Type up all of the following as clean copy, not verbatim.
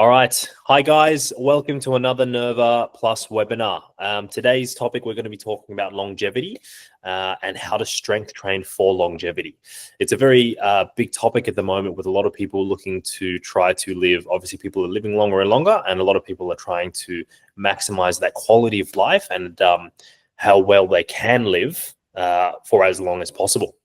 All right. Hi, guys. Welcome to another Nerva Plus webinar. Today's topic, we're going to be talking about longevity and how to strength train for longevity. It's a very big topic at the moment with a lot of people looking to try to live. Obviously, people are living longer and longer, and a lot of people are trying to maximize that quality of life and how well they can live for as long as possible.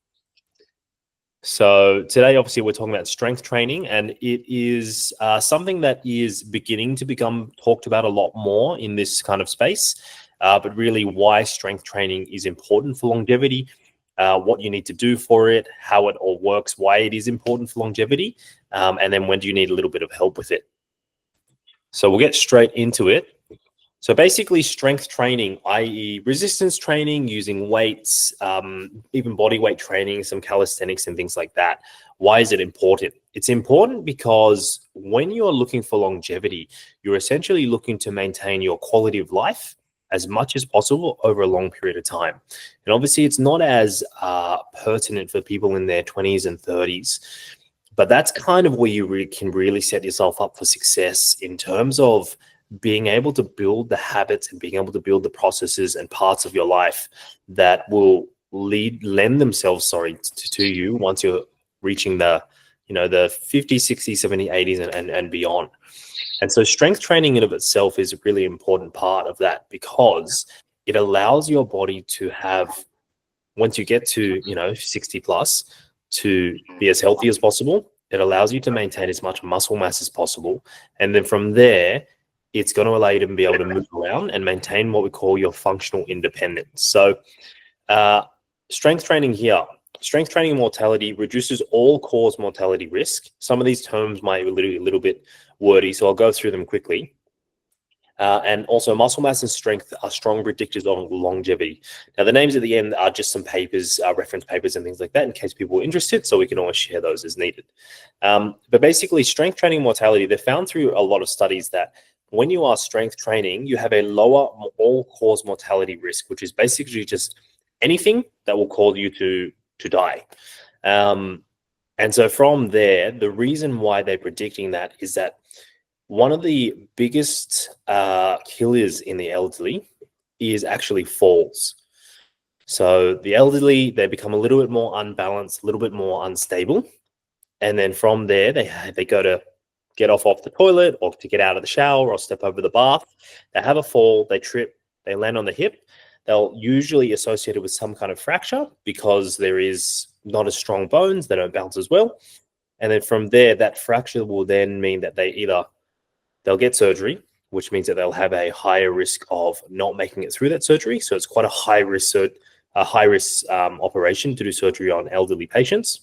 So today, obviously, we're talking about strength training, and it is something that is beginning to become talked about a lot more in this kind of space, but really why strength training is important for longevity, what you need to do for it, how it all works, why it is important for longevity, and then when do you need a little bit of help with it. So we'll get straight into it. So basically strength training, i.e. resistance training, using weights, even body weight training, some calisthenics and things like that. Why is it important? It's important because when you're looking for longevity, you're essentially looking to maintain your quality of life as much as possible over a long period of time. And obviously it's not as pertinent for people in their 20s and 30s, but that's kind of where you can really set yourself up for success in terms of being able to build the habits and being able to build the processes and parts of your life that will lend themselves to you once you're reaching the 50s, 60s, 70s, 80s and beyond. And so strength training in of itself is a really important part of that, because it allows your body to have, once you get to 60 plus, to be as healthy as possible. It allows you to maintain as much muscle mass as possible, and then from there it's going to allow you to be able to move around and maintain what we call your functional independence. So strength training here, strength training and mortality reduces all-cause mortality risk. Some of these terms might be a little bit wordy, so I'll go through them quickly. And also muscle mass and strength are strong predictors of longevity. Now, the names at the end are just some papers, reference papers and things like that, in case people are interested, so we can always share those as needed. But basically, strength training and mortality, they're found through a lot of studies that when you are strength training, you have a lower all-cause mortality risk, which is basically just anything that will cause you to die. And so from there, the reason why they're predicting that is that one of the biggest killers in the elderly is actually falls. So the elderly, they become a little bit more unbalanced, a little bit more unstable. And then from there, they go to get off the toilet or to get out of the shower or step over the bath. They have a fall, they trip, they land on the hip. They'll usually associate it with some kind of fracture because there is not as strong bones, they don't bounce as well. And then from there, that fracture will then mean that they'll get surgery, which means that they'll have a higher risk of not making it through that surgery. So it's quite a high risk operation to do surgery on elderly patients.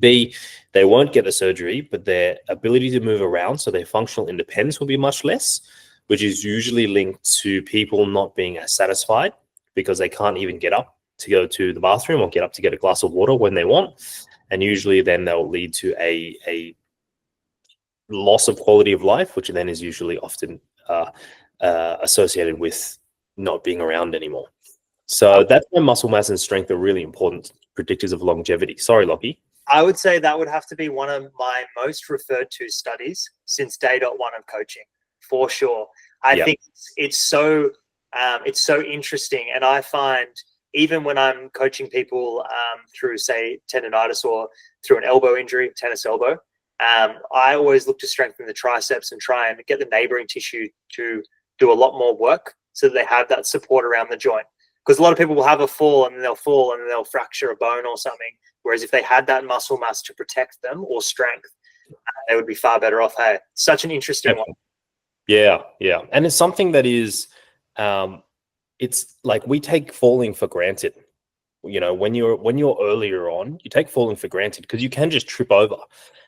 B, they won't get the surgery, but their ability to move around, so their functional independence, will be much less, which is usually linked to people not being as satisfied because they can't even get up to go to the bathroom or get up to get a glass of water when they want. And usually then they'll lead to a loss of quality of life, which then is usually often associated with not being around anymore. So that's why muscle mass and strength are really important predictors of longevity. Sorry, Lockie. I would say that would have to be one of my most referred to studies since day one of coaching, for sure. I think it's so interesting, and I find even when I'm coaching people through, say, tendonitis or through an elbow injury, tennis elbow, I always look to strengthen the triceps and try and get the neighboring tissue to do a lot more work so that they have that support around the joint. Because a lot of people will have a fall and then they'll fracture a bone or something. Whereas if they had that muscle mass to protect them or strength, they would be far better off. Hey, such an interesting one. Yeah. And it's something that is, it's like we take falling for granted. When you're earlier on, you take falling for granted because you can just trip over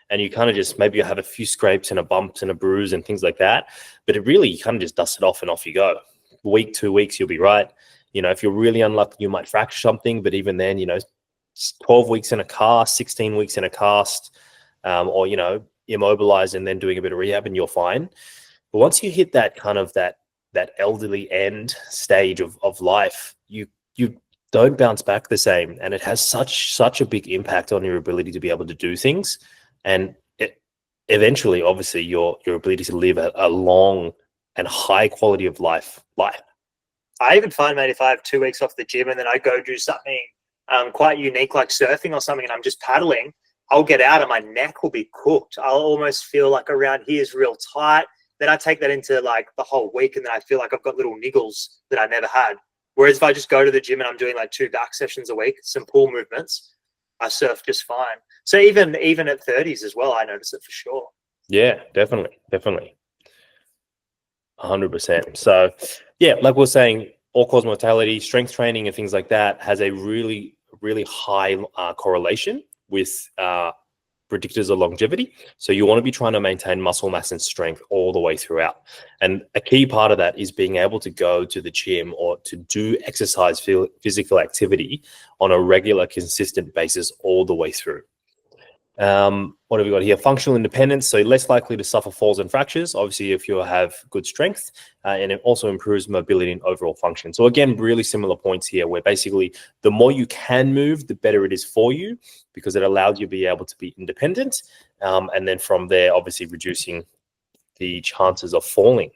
and you kind of just, maybe you have a few scrapes and a bumps and a bruise and things like that. But it really, you kind of just dust it off and off you go. Week, 2 weeks, you'll be right. If you're really unlucky, you might fracture something, but even then, 12 weeks in a cast, 16 weeks in a cast, or, immobilized and then doing a bit of rehab and you're fine. But once you hit that kind of that elderly end stage of life, you don't bounce back the same. And it has such a big impact on your ability to be able to do things. And eventually, obviously, your ability to live a long and high quality of life. I even find, mate, if I have 2 weeks off the gym and then I go do something quite unique like surfing or something and I'm just paddling, I'll get out and my neck will be cooked. I'll almost feel like around here is real tight. Then I take that into like the whole week and then I feel like I've got little niggles that I never had. Whereas if I just go to the gym and I'm doing like 2 back sessions a week, some pull movements, I surf just fine. So even at 30s as well, I notice it for sure. Yeah, definitely. 100%. So yeah, like we're saying, all-cause mortality, strength training and things like that has a really, really high correlation with predictors of longevity. So you want to be trying to maintain muscle mass and strength all the way throughout. And a key part of that is being able to go to the gym or to do exercise, physical activity on a regular, consistent basis all the way through. What have we got here? Functional independence. So less likely to suffer falls and fractures, obviously, if you have good strength, and it also improves mobility and overall function. So again, really similar points here, where basically the more you can move, the better it is for you, because it allows you to be able to be independent. And then from there, obviously reducing the chances of falling.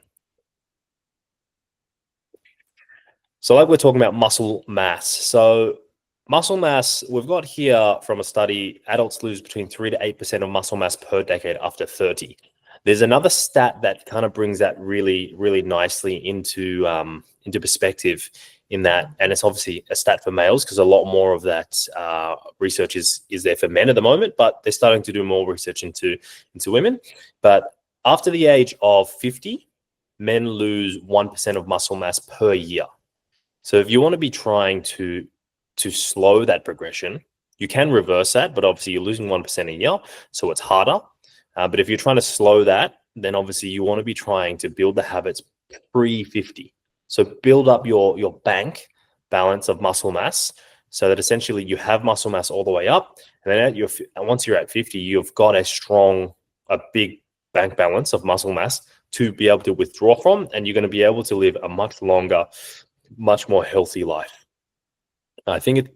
So like we're talking about muscle mass. So muscle mass, we've got here from a study, adults lose between 3 to 8% of muscle mass per decade after 30. There's another stat that kind of brings that really, really nicely into perspective in that, and it's obviously a stat for males because a lot more of that research is there for men at the moment, but they're starting to do more research into women. But after the age of 50, men lose 1% of muscle mass per year. So if you want to be trying to slow that progression, you can reverse that, but obviously you're losing 1% a year, so it's harder. But if you're trying to slow that, then obviously you want to be trying to build the habits pre-50. So build up your bank balance of muscle mass so that essentially you have muscle mass all the way up. And then once you're at 50, you've got a big bank balance of muscle mass to be able to withdraw from, and you're going to be able to live a much longer, much more healthy life. I think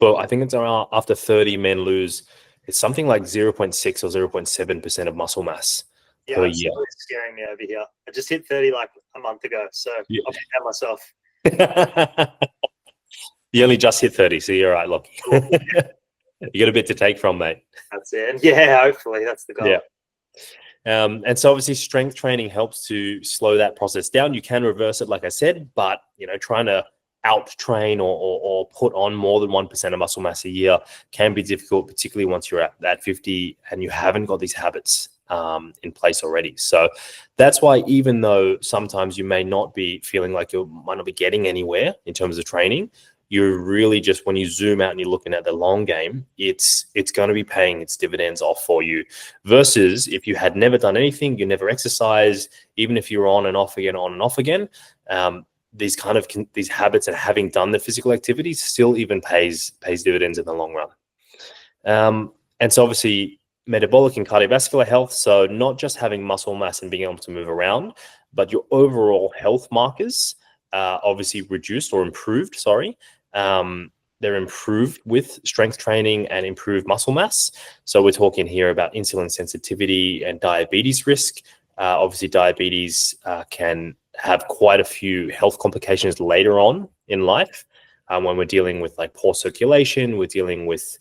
it's around after 30, men lose, it's something like 0.6 or 0.7% of muscle mass per year. Really scaring me over here. I just hit 30 like a month ago, so yeah. I'll prepare myself. You only just hit 30, so you're all right, look. You got a bit to take from, mate. That's it. Yeah, hopefully that's the goal. Yeah. And so obviously strength training helps to slow that process down. You can reverse it, like I said, but trying to out train or put on more than 1% of muscle mass a year can be difficult, particularly once you're at that 50 and you haven't got these habits in place already. So that's why, even though sometimes you may not be feeling like you might not be getting anywhere in terms of training, you're really just, when you zoom out and you're looking at the long game, it's going to be paying its dividends off for you, versus if you had never done anything, you never exercised, even if you're on and off again, these habits and having done the physical activities still even pays dividends in the long run. And so obviously metabolic and cardiovascular health, so not just having muscle mass and being able to move around, but your overall health markers obviously reduced or improved, they're improved with strength training and improved muscle mass. So we're talking here about insulin sensitivity and diabetes risk. Obviously diabetes can have quite a few health complications later on in life when we're dealing with like poor circulation, we're dealing with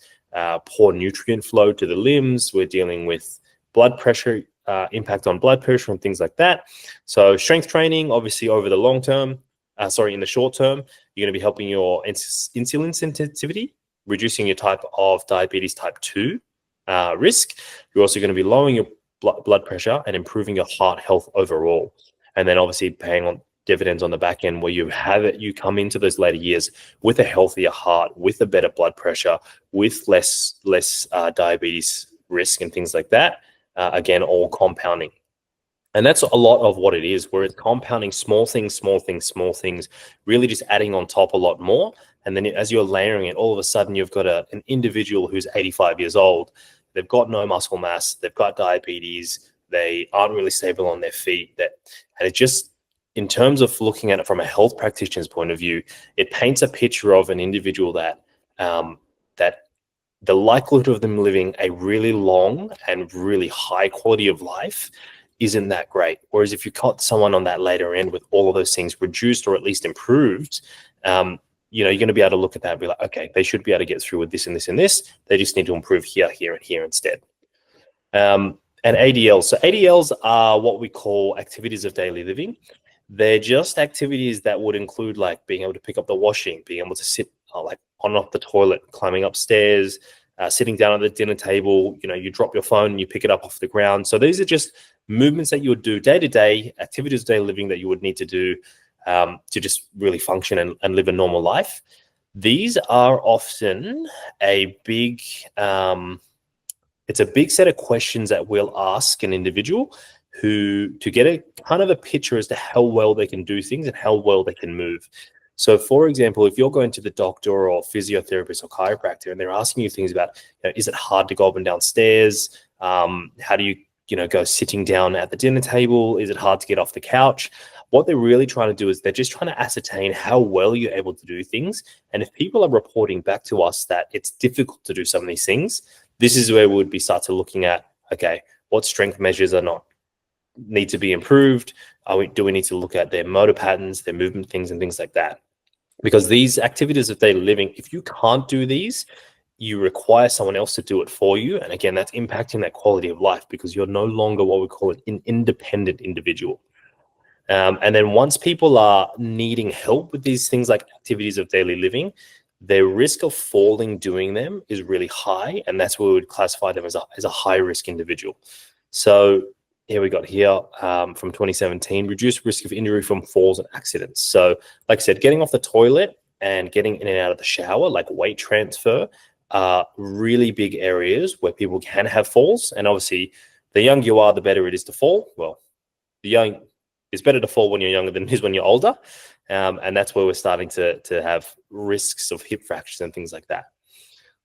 poor nutrient flow to the limbs, we're dealing with blood pressure, impact on blood pressure and things like that. So strength training, obviously over the long term, in the short term, you're going to be helping your insulin sensitivity, reducing your type of diabetes type 2 risk. You're also going to be lowering your blood pressure and improving your heart health overall. And then obviously paying on dividends on the back end, where you come into those later years with a healthier heart, with a better blood pressure, with less diabetes risk and things like that. Again, all compounding. And that's a lot of what it is, where it's compounding small things, really just adding on top a lot more. And then as you're layering it, all of a sudden you've got an individual who's 85 years old. They've got no muscle mass. They've got diabetes. They aren't really stable on their feet. And it just, in terms of looking at it from a health practitioner's point of view, it paints a picture of an individual that the likelihood of them living a really long and really high quality of life isn't that great. Whereas if you caught someone on that later end with all of those things reduced or at least improved, you're going to be able to look at that and be like, okay, they should be able to get through with this and this and this. They just need to improve here, here, and here instead. And ADLs. So ADLs are what we call activities of daily living. They're just activities that would include like being able to pick up the washing, being able to sit like on and off the toilet, climbing upstairs, sitting down at the dinner table. You drop your phone and you pick it up off the ground. So these are just movements that you would do day to day, activities of daily living that you would need to do to just really function and live a normal life. These are often a big, it's a big set of questions that we'll ask an individual to get a kind of a picture as to how well they can do things and how well they can move. So, for example, if you're going to the doctor or physiotherapist or chiropractor and they're asking you things about, is it hard to go up and down stairs? How do you, go sitting down at the dinner table? Is it hard to get off the couch? What they're really trying to do is they're just trying to ascertain how well you're able to do things. And if people are reporting back to us that it's difficult to do some of these things, this is where we would be start to looking at, okay, what strength measures need to be improved? Do we need to look at their motor patterns, their movement things and things like that? Because these activities of daily living, if you can't do these, you require someone else to do it for you. And again, that's impacting that quality of life because you're no longer what we call an independent individual. And then once people are needing help with these things like activities of daily living, their risk of falling doing them is really high. And that's where we would classify them as a high risk individual. So here we got here from 2017, reduced risk of injury from falls and accidents. So like I said, getting off the toilet and getting in and out of the shower, like weight transfer, are really big areas where people can have falls. And obviously, the younger you are, the better it is to fall. Well, it's better to fall when you're younger than it is when you're older. And that's where we're starting to have risks of hip fractures and things like that.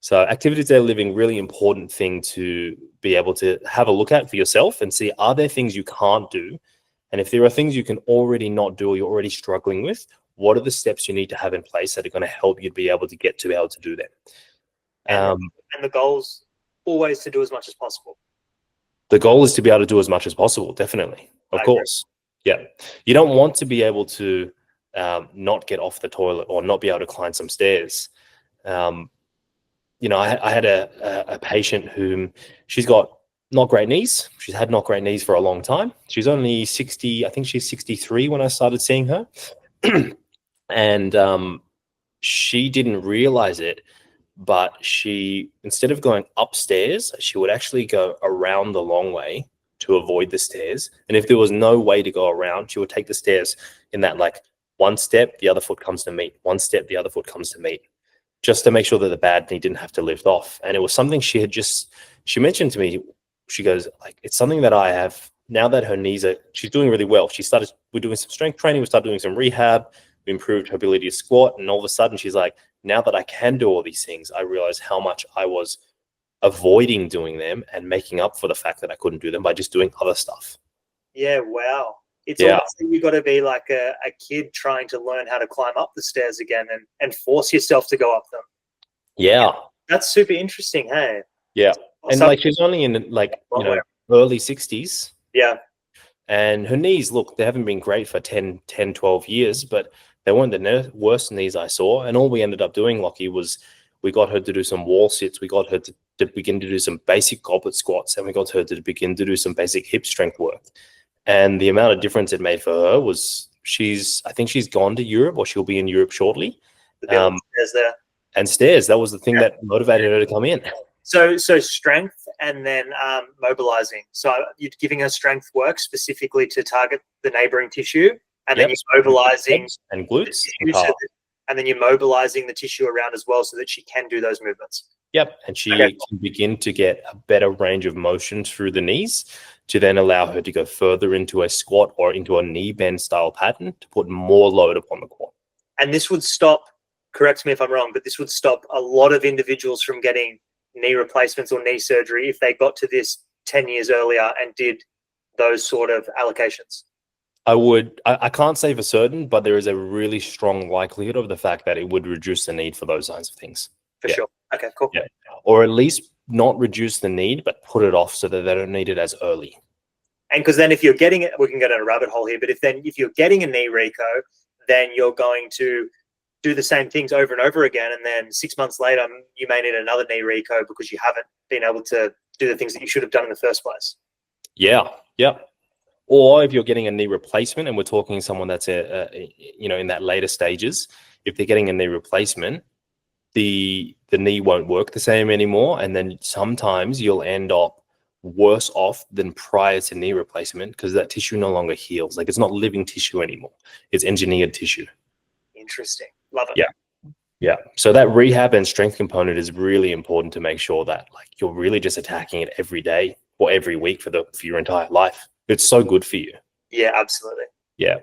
So activities of daily living, really important thing to be able to have a look at for yourself and see, are there things you can't do? And if there are things you can already not do or you're already struggling with, what are the steps you need to have in place that are going to help you be able to get to be able to do them? And the goal's always to do as much as possible. The goal is to be able to do as much as possible, definitely. Of course. Yeah. You don't want to be able to not get off the toilet or not be able to climb some stairs. I had a patient whom she's got not great knees. She's had not great knees for a long time. She's only 60, I think she's 63 when I started seeing her. And she didn't realize it, but she, instead of going upstairs, she would actually go around the long way to avoid the stairs. And if there was no way to go around, she would take the stairs in that like one step, the other foot comes to meet, one step, the other foot comes to meet, just to make sure that the bad knee didn't have to lift off. And it was something she mentioned to me. She goes, like, it's something that I have now that her knees she's doing really well. We're doing some strength training. We started doing some rehab. We improved her ability to squat. And all of a sudden she's like, now that I can do all these things, I realize how much I was avoiding doing them and making up for the fact that I couldn't do them by just doing other stuff. Yeah. Wow. It's almost like you've got to be like a kid trying to learn how to climb up the stairs again and force yourself to go up them. Yeah. That's super interesting. Hey. Yeah. And like she's only in like, early 60s. Yeah. And her knees, look, they haven't been great for 10, 12 years, but they weren't the worst knees I saw. And all we ended up doing, Lockie, was we got her to do some wall sits. We got her to begin to do some basic goblet squats. And we got her to begin to do some basic hip strength work. And the amount of difference it made for her was I think she's gone to Europe, or she'll be in Europe shortly. Stairs there. And stairs, that was the thing that motivated her to come in. So strength and then mobilizing. So you're giving her strength work specifically to target the neighboring tissue, and then you're mobilizing and glutes, and then you're mobilizing the tissue around as well, so that she can do those movements. Yep, and she can begin to get a better range of motion through the knees to then allow her to go further into a squat or into a knee bend style pattern to put more load upon the quad. And this would stop, correct me if I'm wrong, but this would stop a lot of individuals from getting knee replacements or knee surgery if they got to this 10 years earlier and did those sort of allocations. I can't say for certain, but there is a really strong likelihood of the fact that it would reduce the need for those kinds of things. For sure. Okay, cool. Yeah. Or at least not reduce the need, but put it off so that they don't need it as early. And because then if you're getting it, we can go down a rabbit hole here, but if you're getting a knee reco, then you're going to do the same things over and over again. And then 6 months later, you may need another knee reco because you haven't been able to do the things that you should have done in the first place. Yeah. Yeah. Or if you're getting a knee replacement, and we're talking someone that's in that later stages, if they're getting a knee replacement, the knee won't work the same anymore, and then sometimes you'll end up worse off than prior to knee replacement because that tissue no longer heals. Like, it's not living tissue anymore; it's engineered tissue. Interesting, love it. Yeah, yeah. So that rehab and strength component is really important to make sure that like you're really just attacking it every day or every week for your entire life. It's so good for you. Yeah, absolutely. Yeah.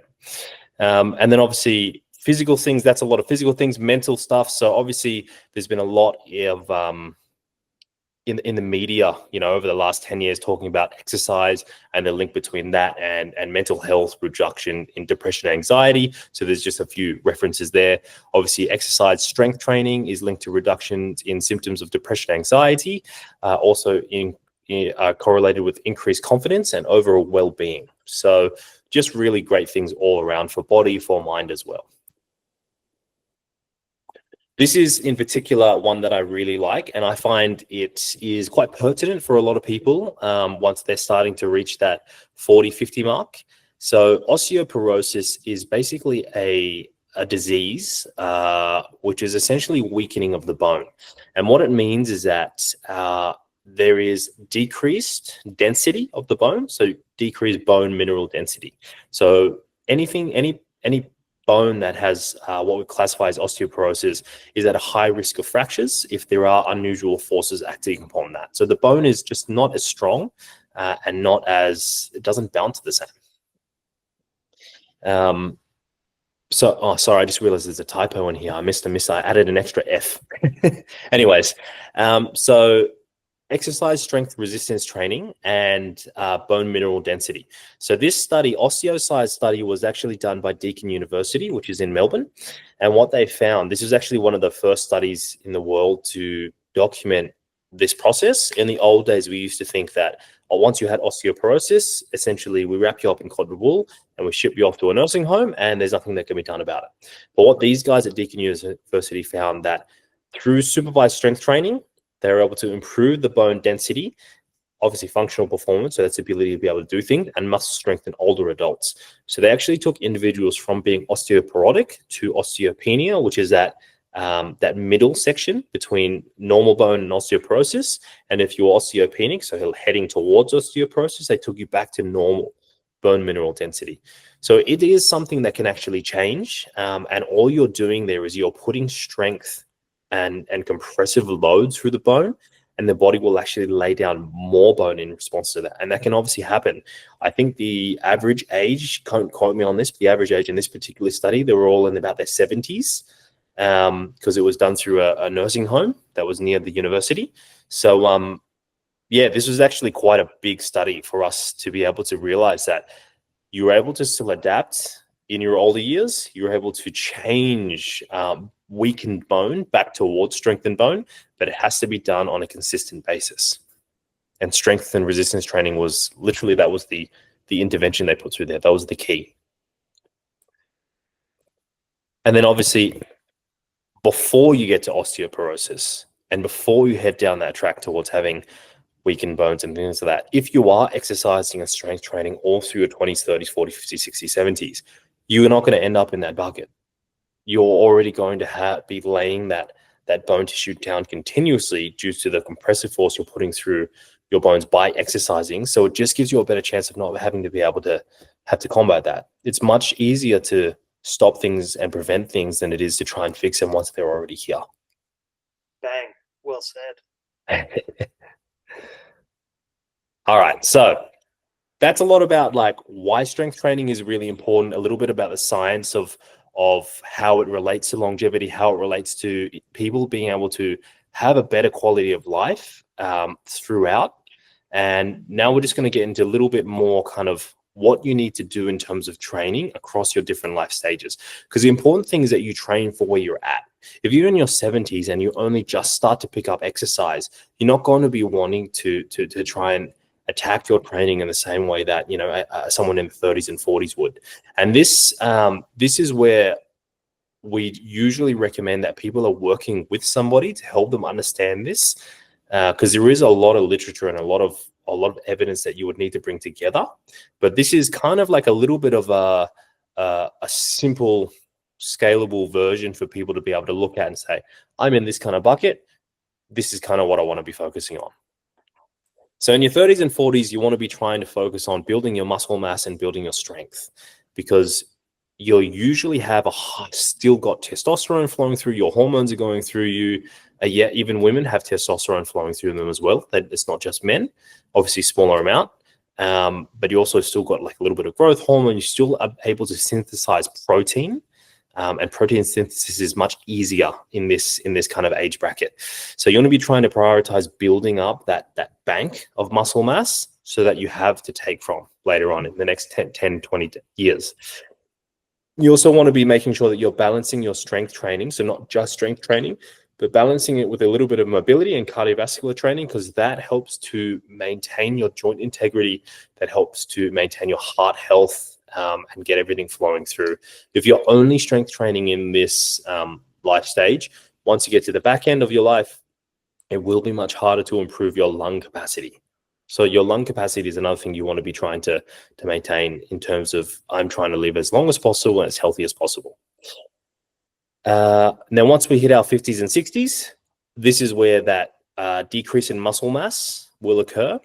And then obviously physical things, that's a lot of physical things, mental stuff. So obviously there's been a lot of in the media, over the last 10 years talking about exercise and the link between that and mental health, reduction in depression, anxiety. So there's just a few references there. Obviously, exercise strength training is linked to reductions in symptoms of depression, anxiety, also correlated with increased confidence and overall well-being. So just really great things all around for body, for mind as well. This is in particular one that I really like, and I find it is quite pertinent for a lot of people once they're starting to reach that 40, 50 mark. So osteoporosis is basically a disease which is essentially weakening of the bone. And what it means is that there is decreased density of the bone, so decreased bone mineral density. So any bone that has what we classify as osteoporosis is at a high risk of fractures if there are unusual forces acting upon that. So the bone is just not as strong and it doesn't bounce the same. Sorry, I just realized there's a typo in here. I added an extra F. Anyways, so exercise strength resistance training and bone mineral density. So this study, OsteoScience study, was actually done by Deakin University, which is in Melbourne. And what they found, this was actually one of the first studies in the world to document this process. In the old days, we used to think that once you had osteoporosis, essentially we wrap you up in cotton wool and we ship you off to a nursing home and there's nothing that can be done about it. But what these guys at Deakin University found that through supervised strength training, they were able to improve the bone density, obviously functional performance, so that's the ability to be able to do things, and muscle strength in older adults. So they actually took individuals from being osteoporotic to osteopenia, which is that middle section between normal bone and osteoporosis. And if you're osteopenic, so heading towards osteoporosis, they took you back to normal bone mineral density. So it is something that can actually change. And all you're doing there is you're putting strength and compressive load through the bone, and the body will actually lay down more bone in response to that. And that can obviously happen. I think the average age, don't quote me on this, but the average age in this particular study, they were all in about their 70s because it was done through a nursing home that was near the university. So yeah, this was actually quite a big study for us to be able to realize that you were able to still adapt in your older years. You're able to change weakened bone back towards strengthened bone, but it has to be done on a consistent basis. And strength and resistance training was literally, that was the intervention they put through there. That was the key. And then obviously, before you get to osteoporosis and before you head down that track towards having weakened bones and things like that, if you are exercising and strength training all through your 20s, 30s, 40s, 50s, 60s, 70s, you're not going to end up in that bucket. You're already going to be laying that bone tissue down continuously due to the compressive force you're putting through your bones by exercising. So it just gives you a better chance of not having to be able to have to combat that. It's much easier to stop things and prevent things than it is to try and fix them once they're already here. Bang, well said. All right, so that's a lot about like why strength training is really important, a little bit about the science of how it relates to longevity, how it relates to people being able to have a better quality of life throughout. And now we're just going to get into a little bit more kind of what you need to do in terms of training across your different life stages. Because the important thing is that you train for where you're at. If you're in your 70s and you only just start to pick up exercise, you're not going to be wanting to try and attack your training in the same way that, you know, someone in the 30s and 40s would. And this is where we usually recommend that people are working with somebody to help them understand this, because there is a lot of literature and a lot of evidence that you would need to bring together. But this is kind of like a little bit of a simple, scalable version for people to be able to look at and say, I'm in this kind of bucket. This is kind of what I want to be focusing on. So in your 30s and 40s, you want to be trying to focus on building your muscle mass and building your strength, because you'll usually have still got testosterone flowing through, your hormones are going through you. Yeah, even women have testosterone flowing through them as well. It's not just men, obviously smaller amount, but you also still got like a little bit of growth hormone. You still are able to synthesize protein, and protein synthesis is much easier in this kind of age bracket. So you want to be trying to prioritize building up that bank of muscle mass so that you have to take from later on in the next 10, 20 years. You also want to be making sure that you're balancing your strength training. So not just strength training, but balancing it with a little bit of mobility and cardiovascular training, because that helps to maintain your joint integrity, that helps to maintain your heart health, and get everything flowing through. If you're only strength training in this life stage, once you get to the back end of your life, it will be much harder to improve your lung capacity. So your lung capacity is another thing you want to be trying to maintain in terms of, I'm trying to live as long as possible and as healthy as possible. Now, once we hit our 50s and 60s, this is where that decrease in muscle mass will occur.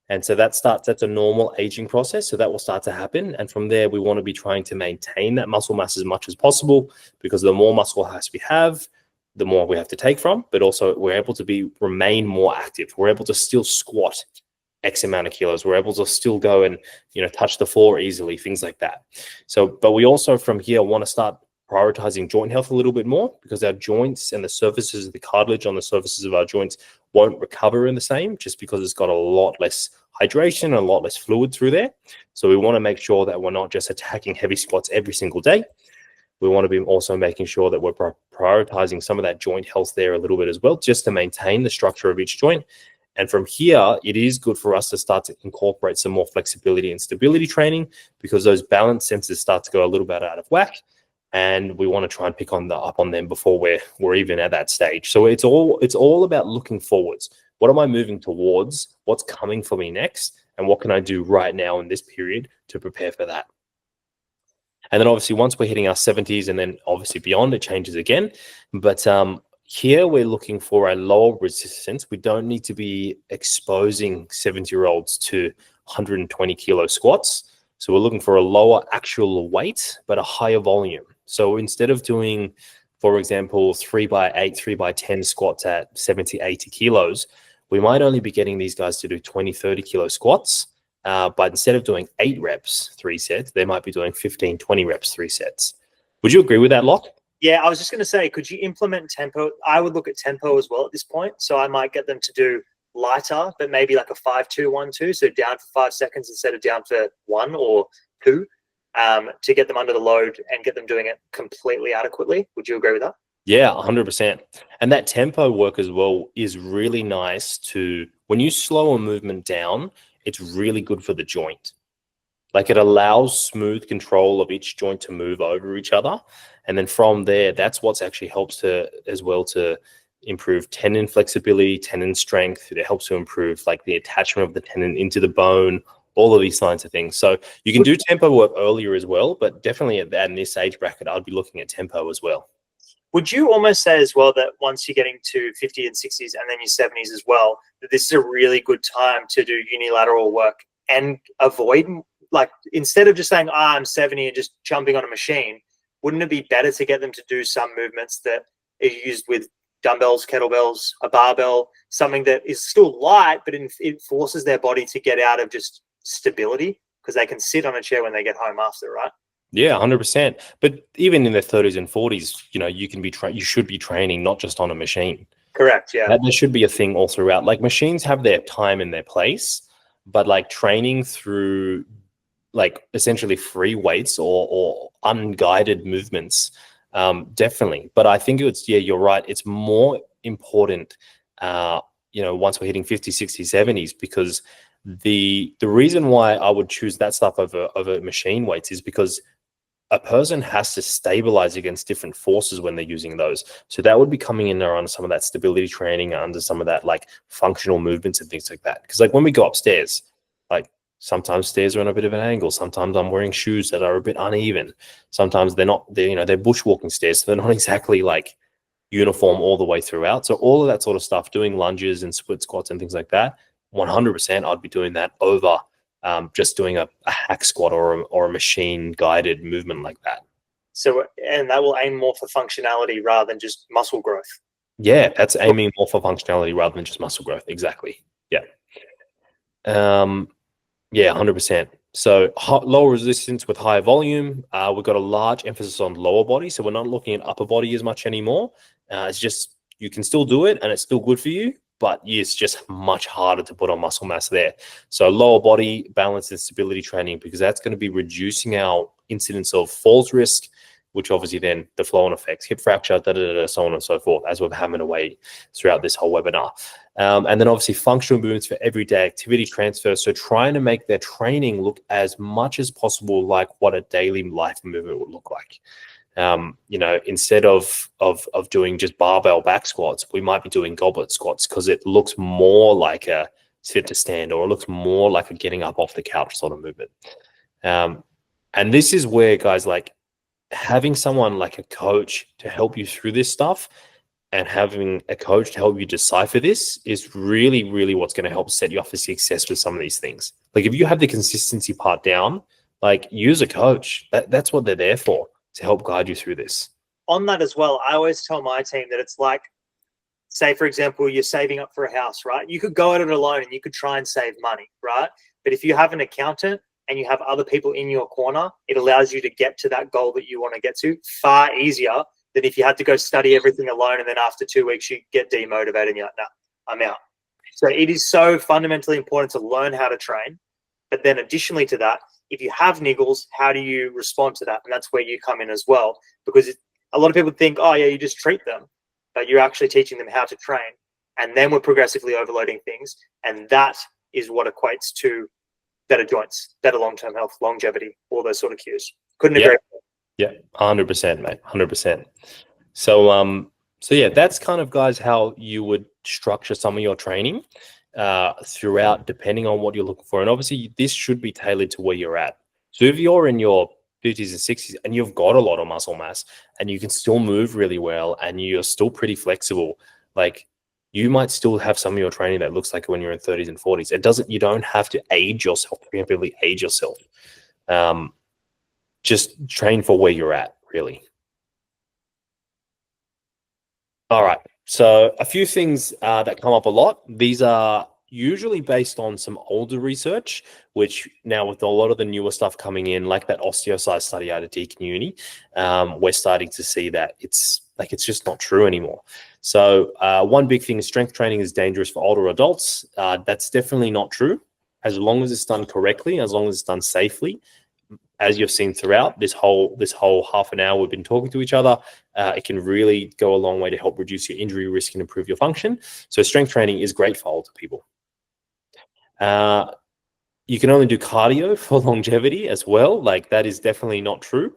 And so that's a normal aging process. So that will start to happen. And from there, we want to be trying to maintain that muscle mass as much as possible, because the more muscle mass we have, the more we have to take from, but also we're able to remain more active. We're able to still squat X amount of kilos. We're able to still go and, you know, touch the floor easily, things like that. So, but we also from here want to start prioritizing joint health a little bit more, because our joints and the surfaces of the cartilage on the surfaces of our joints won't recover in the same, just because it's got a lot less hydration and a lot less fluid through there. So we want to make sure that we're not just attacking heavy squats every single day. We want to be also making sure that we're prioritizing some of that joint health there a little bit as well, just to maintain the structure of each joint. And from here, it is good for us to start to incorporate some more flexibility and stability training, because those balance sensors start to go a little bit out of whack. And we want to try and pick up on them before we're even at that stage. So it's all about looking forwards. What am I moving towards? What's coming for me next? And what can I do right now in this period to prepare for that? And then obviously once we're hitting our 70s and then obviously beyond, it changes again. But here we're looking for a lower resistance. We don't need to be exposing 70-year-olds to 120 kilo squats. So we're looking for a lower actual weight, but a higher volume. So instead of doing, for example, 3x8, 3x10 squats at 70, 80 kilos, we might only be getting these guys to do 20, 30 kilo squats. But instead of doing 8 reps, 3 sets, they might be doing 15, 20 reps, 3 sets. Would you agree with that, Locke? Yeah, I was just going to say, could you implement tempo? I would look at tempo as well at this point. So I might get them to do lighter, but maybe like a 5-2-1-2. So down for 5 seconds instead of down for 1 or 2, to get them under the load and get them doing it completely adequately. Would you agree with that? Yeah, 100%. And that tempo work as well is really nice when you slow a movement down, it's really good for the joint. Like, it allows smooth control of each joint to move over each other. And then from there, that's what's actually helps to improve tendon flexibility, tendon strength. It helps to improve like the attachment of the tendon into the bone, all of these kinds of things. So you can do tempo work earlier as well, but definitely in this age bracket, I'd be looking at tempo as well. Would you almost say as well that once you're getting to 50 and 60s and then your 70s as well, that this is a really good time to do unilateral work and avoid, like, instead of just saying, I'm 70 and just jumping on a machine, wouldn't it be better to get them to do some movements that are used with dumbbells, kettlebells, a barbell, something that is still light, but it forces their body to get out of just stability, because they can sit on a chair when they get home after, right? Yeah, 100%. But even in their 30s and 40s, you should be training not just on a machine. Correct. Yeah. There should be a thing all throughout. Like, machines have their time and their place, but like training through like essentially free weights or unguided movements, definitely. But I think you're right. It's more important, once we're hitting 50, 60, 70s, because the reason why I would choose that stuff over machine weights is because a person has to stabilize against different forces when they're using those. So that would be coming in there on some of that stability training, under some of that like functional movements and things like that. Because like when we go upstairs, like sometimes stairs are on a bit of an angle. Sometimes I'm wearing shoes that are a bit uneven. Sometimes they're bushwalking stairs. So they're not exactly like uniform all the way throughout. So all of that sort of stuff, doing lunges and split squats and things like that, 100% I'd be doing that over just doing a hack squat or a machine guided movement like that. So, and that will aim more for functionality rather than just muscle growth. Yeah, that's aiming more for functionality rather than just muscle growth. Exactly. Yeah. Yeah, 100%. So lower resistance with higher volume. We've got a large emphasis on lower body. So we're not looking at upper body as much anymore. It's just, you can still do it and it's still good for you, but it's just much harder to put on muscle mass there. So lower body balance and stability training, because that's going to be reducing our incidence of falls risk, which obviously then the flow-on effects, hip fracture, so on and so forth, as we've hammered away throughout this whole webinar. And then obviously functional movements for everyday activity transfer. So trying to make their training look as much as possible like what a daily life movement would look like. Instead of doing just barbell back squats, we might be doing goblet squats because it looks more like a sit to stand, or it looks more like a getting up off the couch sort of movement. And this is where, guys, like having someone like a coach to help you through this stuff and having a coach to help you decipher this is really, really what's going to help set you up for success with some of these things. Like if you have the consistency part down, like use a coach. That's what they're there for, to help guide you through this. On that as well, I always tell my team that it's like, say, for example, you're saving up for a house, right? You could go at it alone and you could try and save money, right? But if you have an accountant and you have other people in your corner, it allows you to get to that goal that you want to get to far easier than if you had to go study everything alone and then after 2 weeks you get demotivated and you're like, no, I'm out. So it is so fundamentally important to learn how to train. But then additionally to that, if you have niggles, how do you respond to that? And that's where you come in as well, because a lot of people think, oh yeah, you just treat them, but you're actually teaching them how to train. And then we're progressively overloading things. And that is what equates to better joints, better long-term health, longevity, all those sort of cues. Couldn't agree. Yeah, 100%, mate, 100%. So yeah, that's kind of, guys, how you would structure some of your training throughout, depending on what you're looking for. And obviously, this should be tailored to where you're at. So if you're in your 50s and 60s and you've got a lot of muscle mass and you can still move really well and you're still pretty flexible, like you might still have some of your training that looks like when you're in 30s and 40s. You don't have to age yourself, preemptively age yourself. Just train for where you're at, really. All right. So a few things that come up a lot. These are usually based on some older research, which now with a lot of the newer stuff coming in, like that osteocyte study out of Deakin Uni, we're starting to see that it's just not true anymore. So one big thing is strength training is dangerous for older adults. That's definitely not true. As long as it's done correctly, as long as it's done safely, as you've seen throughout this whole half an hour we've been talking to each other, it can really go a long way to help reduce your injury risk and improve your function. So strength training is great for older people. You can only do cardio for longevity as well. Like that is definitely not true.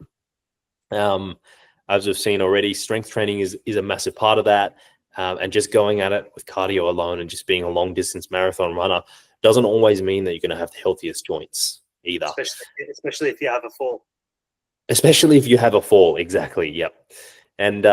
As we've seen already, strength training is a massive part of that. And just going at it with cardio alone and just being a long distance marathon runner doesn't always mean that you're going to have the healthiest joints either. Especially if you have a fall. Especially if you have a fall, exactly, yep. And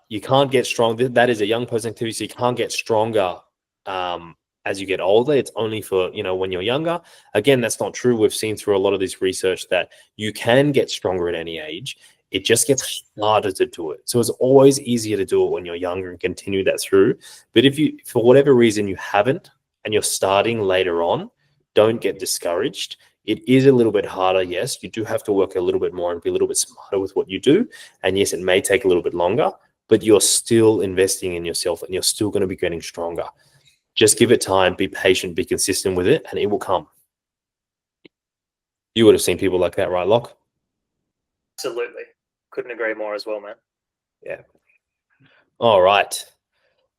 you can't get strong. That is a young person activity, so you can't get stronger as you get older. It's only for, when you're younger. Again, that's not true. We've seen through a lot of this research that you can get stronger at any age. It just gets harder to do it. So it's always easier to do it when you're younger and continue that through. But if you, for whatever reason, you haven't and you're starting later on, don't get discouraged. It is a little bit harder, yes. You do have to work a little bit more and be a little bit smarter with what you do. And yes, it may take a little bit longer, but you're still investing in yourself and you're still going to be getting stronger. Just give it time, be patient, be consistent with it, and it will come. You would have seen people like that, right, Locke? Absolutely. Couldn't agree more as well, man. Yeah. All right.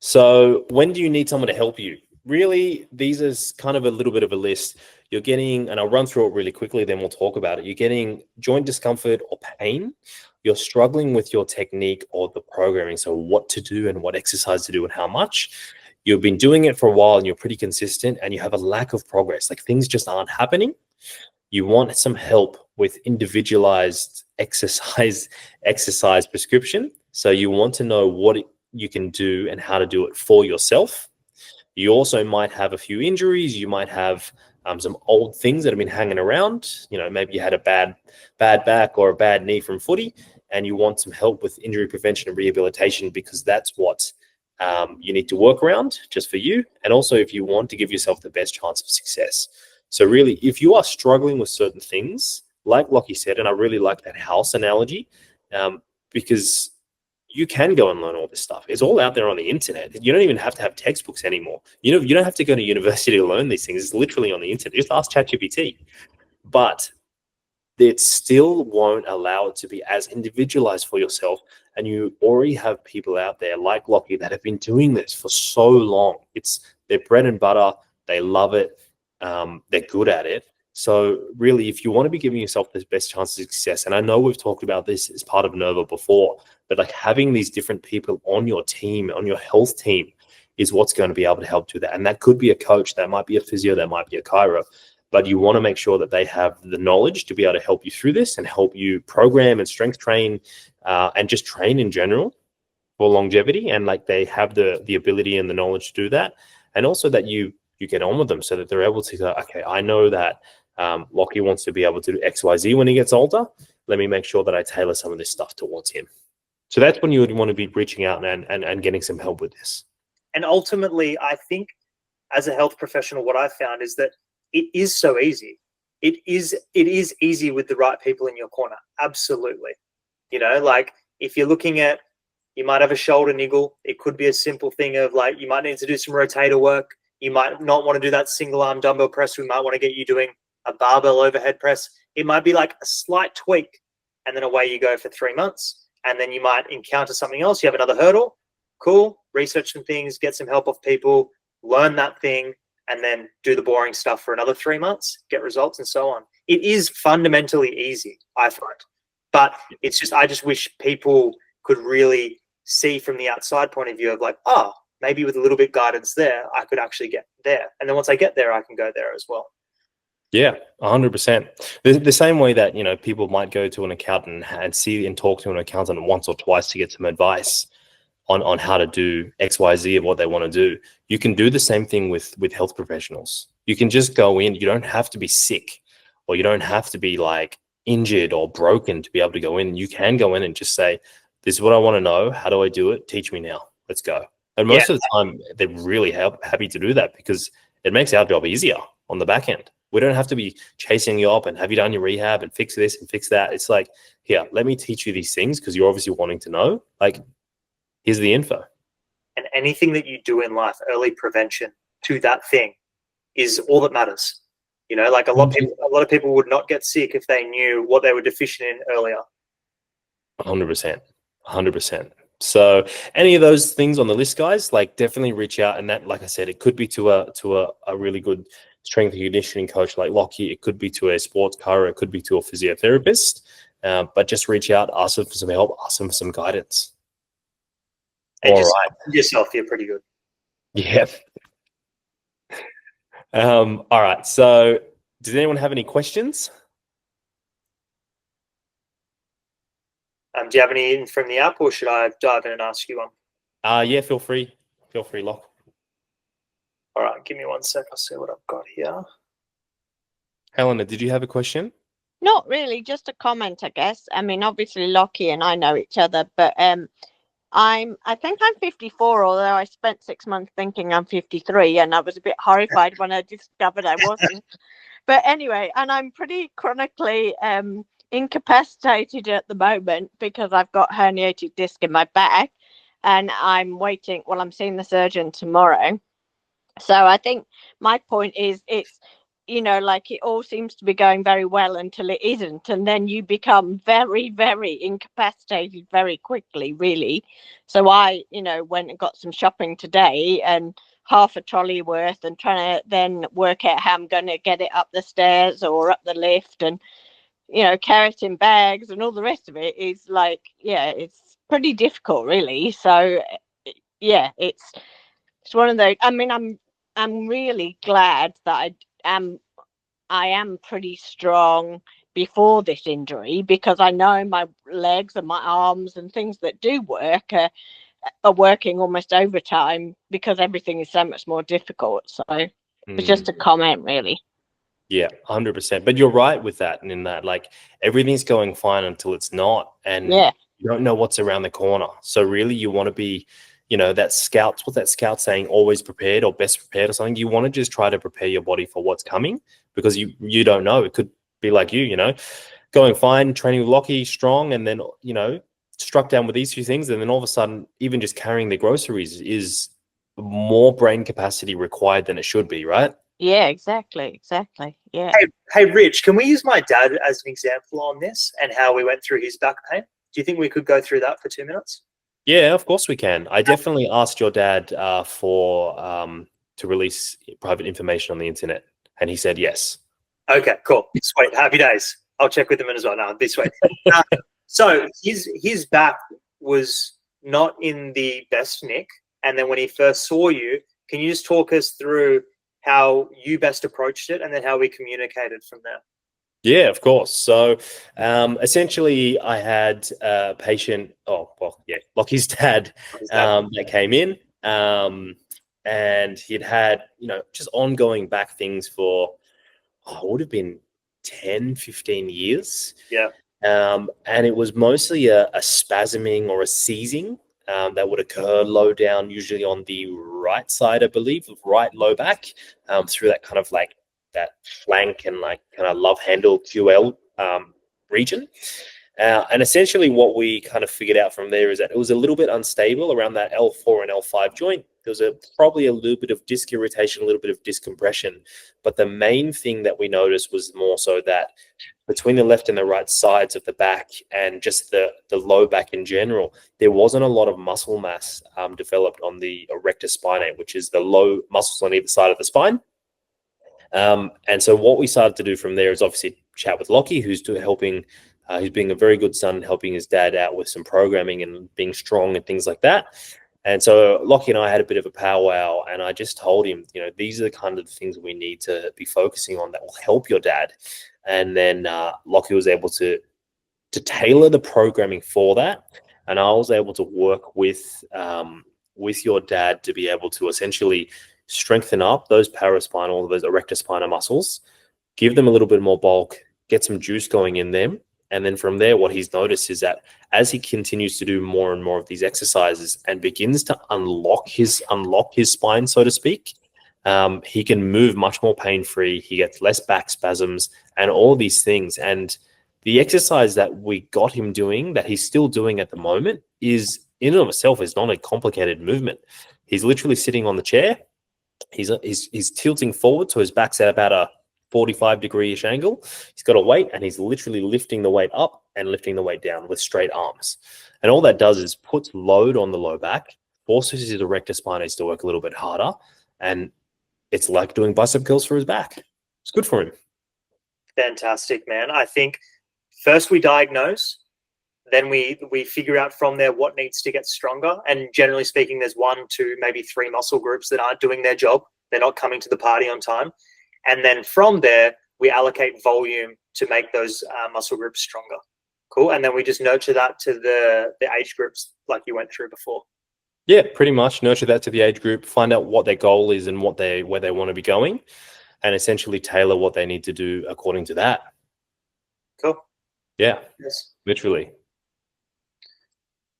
So when do you need someone to help you? Really, these is kind of a little bit of a list. You're getting, and I'll run through it really quickly, then we'll talk about it. You're getting joint discomfort or pain. You're struggling with your technique or the programming. So what to do and what exercise to do and how much. You've been doing it for a while and you're pretty consistent and you have a lack of progress. Like things just aren't happening. You want some help with individualized exercise prescription. So you want to know what you can do and how to do it for yourself. You also might have a few injuries. You might have some old things that have been hanging around. You know, maybe you had a bad back or a bad knee from footy, and you want some help with injury prevention and rehabilitation because that's what you need to work around just for you. And also if you want to give yourself the best chance of success. So really, if you are struggling with certain things, like Lockie said, and I really like that house analogy, because you can go and learn all this stuff. It's all out there on the internet. You don't even have to have textbooks anymore. You know, you don't have to go to university to learn these things. It's literally on the internet. Just ask ChatGPT. But it still won't allow it to be as individualized for yourself. And you already have people out there like Lockie that have been doing this for so long. It's their bread and butter. They love it. They're good at it. So really, if you want to be giving yourself the best chance of success, and I know we've talked about this as part of Nerva before, but like having these different people on your team, on your health team, is what's going to be able to help do that. And that could be a coach, that might be a physio, that might be a chiro, but you want to make sure that they have the knowledge to be able to help you through this and help you program and strength train and just train in general for longevity. And like they have the ability and the knowledge to do that. And also that you get on with them so that they're able to go, okay, I know that Lockie wants to be able to do XYZ when he gets older. Let me make sure that I tailor some of this stuff towards him. So that's when you would want to be reaching out and getting some help with this. And ultimately, I think as a health professional, what I've found is that it is so easy. It is easy with the right people in your corner. Absolutely. You know, like if you're looking at, you might have a shoulder niggle. It could be a simple thing of like, you might need to do some rotator work. You might not want to do that single arm dumbbell press. We might want to get you doing a barbell overhead press. It might be like a slight tweak, and then away you go for 3 months. And then you might encounter something else. You have another hurdle. Cool. Research some things, get some help off people, learn that thing, and then do the boring stuff for another 3 months, get results, and so on. It is fundamentally easy, I find. But it's just, I just wish people could really see from the outside point of view of like, oh, maybe with a little bit guidance there, I could actually get there. And then once I get there, I can go there as well. Yeah, 100%. The same way that, you know, people might go to an accountant and see and talk to an accountant once or twice to get some advice on how to do XYZ of what they want to do. You can do the same thing with health professionals. You can just go in. You don't have to be sick, or you don't have to be like injured or broken to be able to go in. You can go in and just say, this is what I want to know. How do I do it? Teach me now. Let's go. And most of the time, they're really happy to do that because it makes our job easier on the back end. We don't have to be chasing you up and have you done your rehab and fix this and fix that. It's like, here, let me teach you these things because you're obviously wanting to know. Like, here's the info. And anything that you do in life, early prevention to that thing is all that matters. You know, like a lot of people would not get sick if they knew what they were deficient in earlier. 100%. 100%. So any of those things on the list, guys, like definitely reach out. And that, like I said, it could be to a really good strength and conditioning coach like Lockie. It could be to a sports chiro. It could be to a physiotherapist. But just reach out, ask them for some help, ask them for some guidance. And just yourself, you're pretty good. Yeah. All right. So does anyone have any questions? Do you have any from the app, or should I dive in and ask you one? Yeah, feel free. Feel free, Locke. All right, give me 1 sec. I'll see what I've got here. Helena, did you have a question? Not really, just a comment, I guess. I mean, obviously Lockie and I know each other, but I think I'm 54, although I spent 6 months thinking I'm 53, and I was a bit horrified when I discovered I wasn't. But anyway, and I'm pretty chronically incapacitated at the moment because I've got herniated disc in my back, and I'm waiting. Well, I'm seeing the surgeon tomorrow. So I think my point is, it's you know, like it all seems to be going very well until it isn't, and then you become very, very incapacitated very quickly, really. So I, you know, went and got some shopping today, and half a trolley worth, and trying to then work out how I'm going to get it up the stairs or up the lift, and you know, carrying bags and all the rest of it is like, yeah, it's pretty difficult, really. So yeah, it's one of those. I mean, I'm really glad that I am pretty strong before this injury, because I know my legs and my arms and things that do work are working almost overtime, because everything is so much more difficult. So it's just a comment, really. Yeah, 100%. But you're right with that, and in that, like, everything's going fine until it's not, and Yeah. you don't know what's around the corner. So really, you want to be, you know, that scout's what that scout saying, always prepared or best prepared or something. You want to just try to prepare your body for what's coming, because you don't know. It could be like you know, going fine, training with Lockie, strong, and then, you know, struck down with these few things, and then all of a sudden, even just carrying the groceries is more brain capacity required than it should be, right? Yeah, exactly. Yeah. Hey, Rich, can we use my dad as an example on this and how we went through his back pain? Do you think we could go through that for 2 minutes? Yeah, of course we can. I definitely asked your dad to release private information on the internet, and he said yes. Okay, cool. Sweet. Happy days. I'll check with him as well. No, this way. So his back was not in the best nick. And then when he first saw you, can you just talk us through how you best approached it and then how we communicated from there? Yeah, of course. So essentially, I had a patient, Lockie's dad, that came in, and he'd had, you know, just ongoing back things for, it would have been 10, 15 years. Yeah. And it was mostly a spasming or a seizing that would occur low down, usually on the right side, I believe, of right low back, through that kind of like that flank and like kind of love handle QL region. And essentially what we kind of figured out from there is that it was a little bit unstable around that L4 and L5 joint. There was probably a little bit of disc irritation, a little bit of discompression. But the main thing that we noticed was more so that between the left and the right sides of the back, and just the low back in general, there wasn't a lot of muscle mass developed on the erector spinae, which is the low muscles on either side of the spine. And so what we started to do from there is obviously chat with Lockie, who's helping, who's being a very good son, helping his dad out with some programming and being strong and things like that. And so Lockie and I had a bit of a powwow, and I just told him, you know, these are the kind of things we need to be focusing on that will help your dad. And then Lockie was able to tailor the programming for that, and I was able to work with your dad to be able to essentially strengthen up those paraspinal, those erector spinae muscles, give them a little bit more bulk, get some juice going in them. And then from there, what he's noticed is that as he continues to do more and more of these exercises and begins to unlock his spine, so to speak, he can move much more pain-free. He gets less back spasms and all these things. And the exercise that we got him doing, that he's still doing at the moment, is in and of itself is not a complicated movement. He's literally sitting on the chair. He's tilting forward, so his back's at about a 45-degree-ish angle. He's got a weight, and he's literally lifting the weight up and lifting the weight down with straight arms. And all that does is puts load on the low back, forces his erector spinae to work a little bit harder, and it's like doing bicep curls for his back. It's good for him. Fantastic, man. I think first we diagnose, then we figure out from there what needs to get stronger. And generally speaking, there's 1, 2, maybe 3 muscle groups that aren't doing their job. They're not coming to the party on time. And then from there, we allocate volume to make those muscle groups stronger. Cool. And then we just nurture that to the age groups like you went through before. Yeah, pretty much nurture that to the age group, find out what their goal is and where they want to be going, and essentially tailor what they need to do according to that. Cool. Yeah, yes. Literally.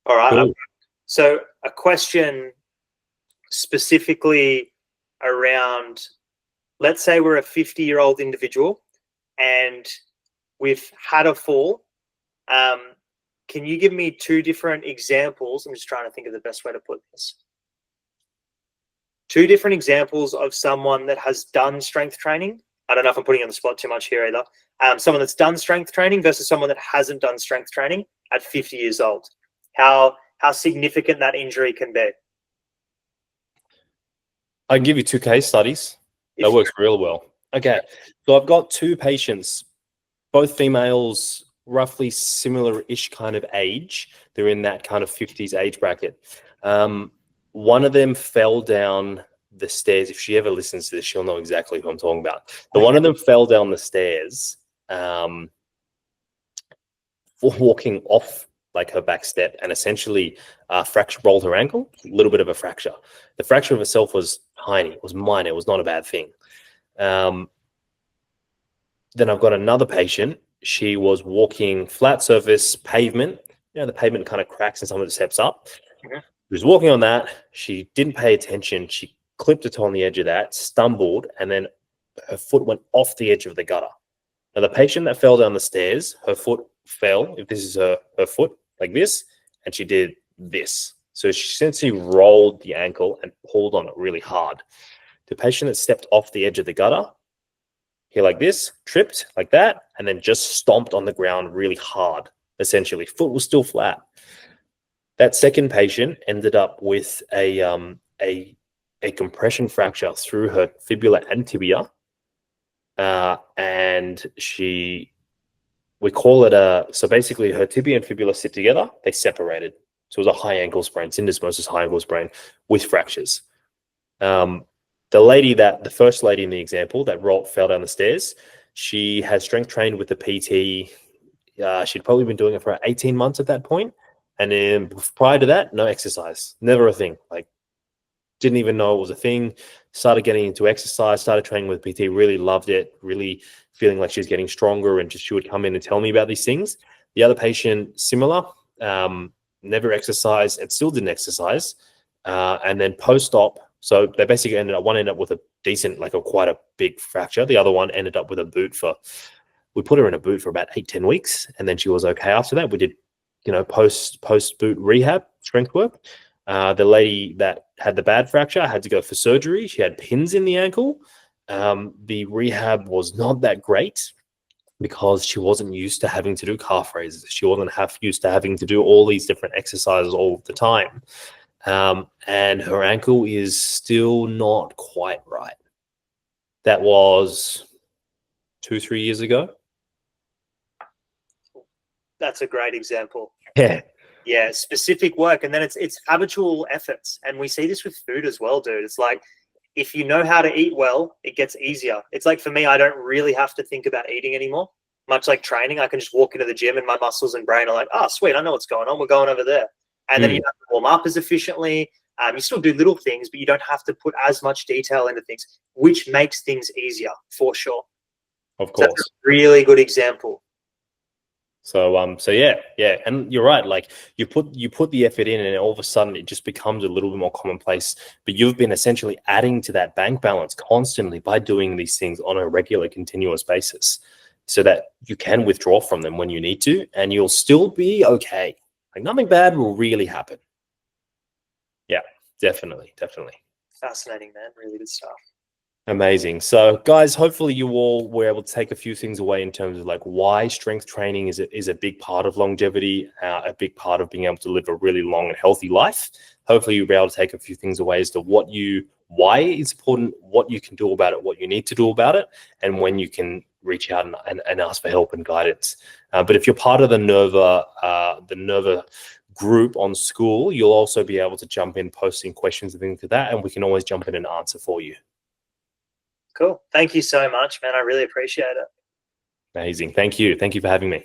All right. Cool. So a question specifically around, let's say we're a 50-year-old individual and we've had a fall. Can you give me 2 different examples? I'm just trying to think of the best way to put this. 2 different examples of someone that has done strength training I don't know if I'm putting you on the spot too much here either. Someone that's done strength training versus someone that hasn't done strength training at 50 years old. How significant that injury can be. I can give you 2 case studies. That works real well. Okay, so I've got 2 patients, both females, roughly similar-ish kind of age. They're in that kind of 50s age bracket. One of them fell down the stairs. If she ever listens to this, she'll know exactly who I'm talking about. The one of them fell down the stairs walking off like her back step, and essentially rolled her ankle, a little bit of a fracture. The fracture of itself was tiny, it was minor, it was not a bad thing. Then I've got another patient. She was walking flat surface pavement. You know, the pavement kind of cracks and some of it steps up. She was walking on that. She didn't pay attention. She clipped her toe on the edge of that, stumbled, and then her foot went off the edge of the gutter. Now, the patient that fell down the stairs, her foot fell, if this is her foot, like this, and she did this. So she essentially rolled the ankle and pulled on it really hard. The patient that stepped off the edge of the gutter, here like this, tripped like that, and then just stomped on the ground really hard, essentially. Foot was still flat. That second patient ended up with a compression fracture through her fibula and tibia. And we call it so basically her tibia and fibula sit together, they separated. So it was a high ankle sprain, syndesmosis high ankle sprain with fractures. The first lady in the example that fell down the stairs, she had strength trained with the PT. She'd probably been doing it for 18 months at that point. And then prior to that, no exercise, never a thing. Like, didn't even know it was a thing. Started getting into exercise, started training with PT, really loved it, really feeling like she was getting stronger, and she would come in and tell me about these things. The other patient, similar, never exercised and still didn't exercise. And then post-op, so they basically one ended up with a decent, quite a big fracture. The other one ended up with a boot we put her in a boot for about 8-10 weeks. And then she was okay after that. We did, post-boot rehab, strength work. The lady that had the bad fracture had to go for surgery. She had pins in the ankle. The rehab was not that great because she wasn't used to having to do calf raises. She wasn't used to having to do all these different exercises all the time. And her ankle is still not quite right. That was 2-3 years ago. That's a great example. Yeah. Yeah, specific work. And then it's habitual efforts. And we see this with food as well, dude. It's like, if you know how to eat well, it gets easier. It's like, for me, I don't really have to think about eating anymore. Much like training, I can just walk into the gym and my muscles and brain are like, oh, sweet, I know what's going on. We're going over there. And then you don't have to warm up as efficiently. You still do little things, but you don't have to put as much detail into things, which makes things easier for sure. Of course. So that's a really good example. So yeah, and you're right. Like, you put the effort in, and all of a sudden it just becomes a little bit more commonplace. But you've been essentially adding to that bank balance constantly by doing these things on a regular, continuous basis, so that you can withdraw from them when you need to, and you'll still be okay. Like, nothing bad will really happen. Yeah, definitely. Fascinating, man. Really good stuff. Amazing. So, guys, hopefully you all were able to take a few things away in terms of why strength training is a big part of longevity, a big part of being able to live a really long and healthy life. Hopefully you'll be able to take a few things away as to why it's important, what you can do about it, what you need to do about it, and when you can reach out and ask for help and guidance. But if you're part of the Nerva group on school, you'll also be able to jump in posting questions and things like that, and we can always jump in and answer for you. Cool. Thank you so much, man. I really appreciate it. Amazing. Thank you. Thank you for having me.